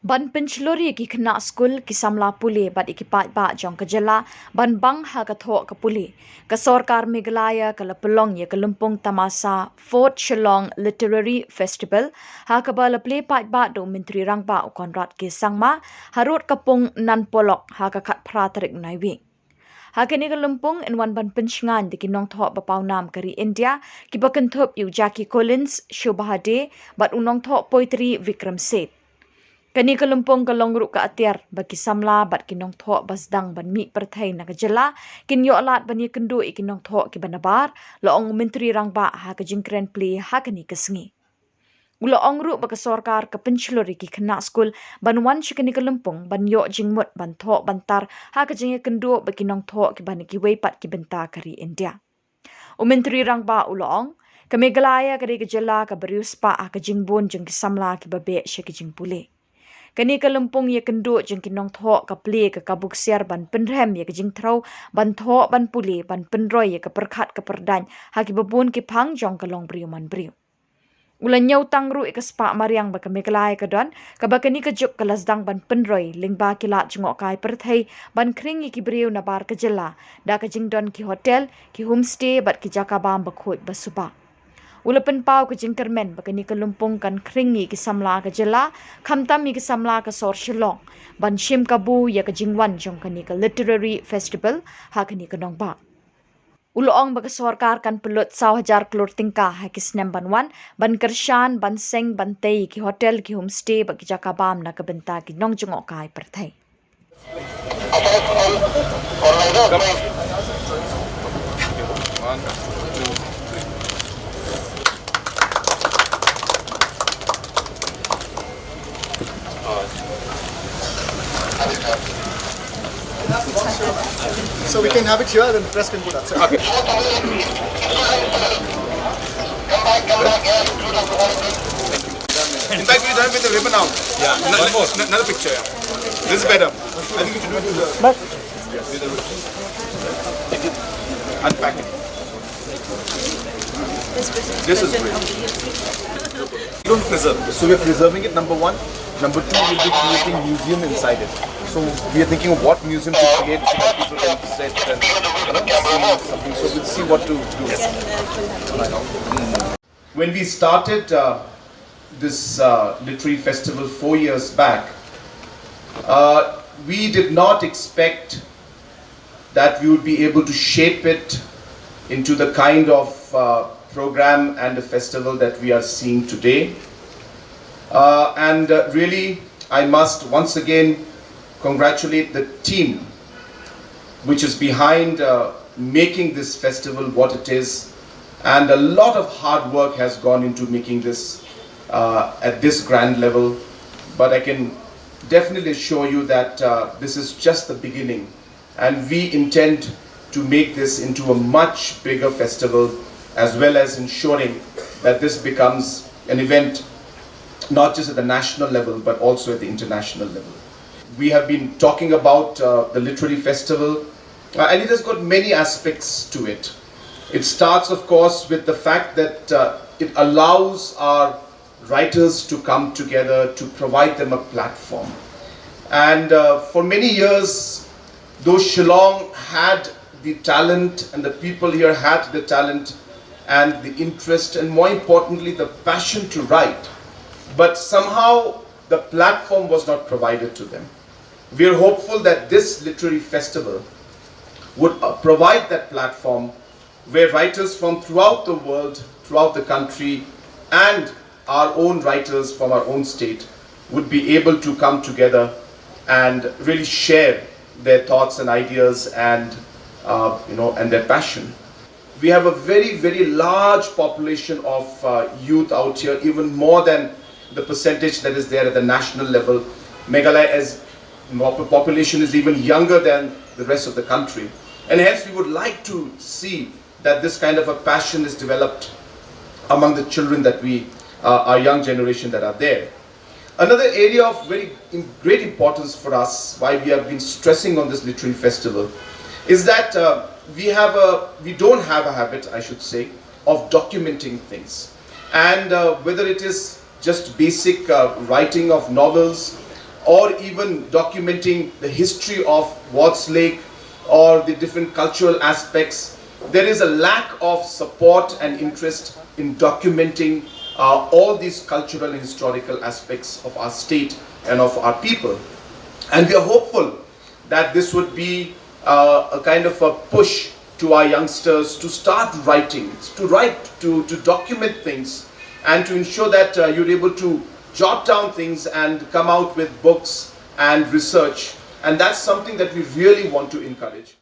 Ban pynshlur ki khynnah skul ki Samla pule bat ki paidbah jong Jylla ban bang ha ka Thoh ka pule ka sorkar Meghalaya ka Lympung ka Lympung Tamasa 4th Shillong Literary Festival ha ka ba Plie paidbah do Myntri Rangbah Conrad K Sangma harud ka pung Nan Polok ha ka khat phra tarik Naiwieng. Hakini ka Lympung in wan ban pynshngain di ki nongthoh bapawnam kari India ki ba kynthup yu Jackie Collins Shobhaa bat nongthoh poetry Vikram Seth. Kani ka Lympung ka longruk ka atiar bagi Samla bat ki nongthoh basdang ban mi perthai na ka Jylla kin yo alat ban ye kendu ki nongthoh ki banabar loong Myntri Rangbah ha ka jingkren Plie ha kani ka sengi. Ulo ongru ba ka sorkar ka pynshlur ki khynnah skul ban wan shikani ka Lympung ban yo jingmut ban Thoh bantar ha ka jinge kendu ba ki nongthoh ki ban ki weipat ki benta kari India. Myntri Rangbah ulong ka Meghalaya ka Jylla ka beriuspa ha ka jingbon jeng ki Samla ki babe she ki jingpule. Kani ka Lympung ye kendu jeng ki nongthoh ka Plie ka kabuksiar ban penrem ye ka jingthrau ban Thoh ban pule ban penroy ye ka perkhat ka perdan ha ki babun ki phang jong ka long briu man briu. Ulan nyau tangru ka spa mariang ba ka Meghalaya ka don ka ba kani ka juk ka lasdang ban penroy lingba ki lat jengok kai perthai ban kring ye ki briu na bar ka Jylla da ka jingdon ki hotel ki homestay bat ki jakabam ba khoi ba suba. Ulapan pau ke jingkermen bakani ka Lympung kan kringi ki Samla ka Jylla khamtam ki Samla ka sor Shillong ban shim kabu ya ka jingwan jong kani ka literary festival ha kani ka nongba. Uloong baka sorkar kan pelut 1,000 klur tingkah ha ki snem ban wan ban kershan ban seng ban tei ki hotel ki homestay baki jakabam na ka benta ki nong jengok kai perthai. So we can have it here, then the press can put outside. Okay. In fact, we're done with the ribbon now. Yeah. Another picture. Yeah. This is better. I think you should do the. Unpack it. This is great. We don't preserve. So we're preserving it. Number one. Number two, we'll be creating museum inside it. So we are thinking of what museum to create so that people can sit and see something. So we'll see what to do. Yes. When we started this literary festival 4 years back, we did not expect that we would be able to shape it into the kind of program and the festival that we are seeing today. Really, I must once again congratulate the team which is behind making this festival what it is, and a lot of hard work has gone into making this at this grand level. But I can definitely assure you that this is just the beginning, and we intend to make this into a much bigger festival, as well as ensuring that this becomes an event not just at the national level but also at the international level. We have been talking about the literary festival, and it has got many aspects to it. It starts, of course, with the fact that it allows our writers to come together to provide them a platform. And for many years, though Shillong had the talent and the people here had the talent and the interest and, more importantly, the passion to write, but somehow the platform was not provided to them. We are hopeful that this literary festival would provide that platform where writers from throughout the world, throughout the country, and our own writers from our own state would be able to come together and really share their thoughts and ideas and and their passion. We have a very, very large population of youth out here, even more than the percentage that is there at the national level. Meghalaya as population is even younger than the rest of the country, and hence we would like to see that this kind of a passion is developed among the children that our young generation that are there. Another area of very great importance for us, why we have been stressing on this literary festival, is that we don't have a habit, I should say, of documenting things. And whether it is just basic writing of novels, or even documenting the history of Watts Lake or the different cultural aspects. There is a lack of support and interest in documenting all these cultural and historical aspects of our state and of our people. And we are hopeful that this would be a kind of a push to our youngsters to start writing, to document things, and to ensure that you're able to jot down things and come out with books and research. And that's something that we really want to encourage.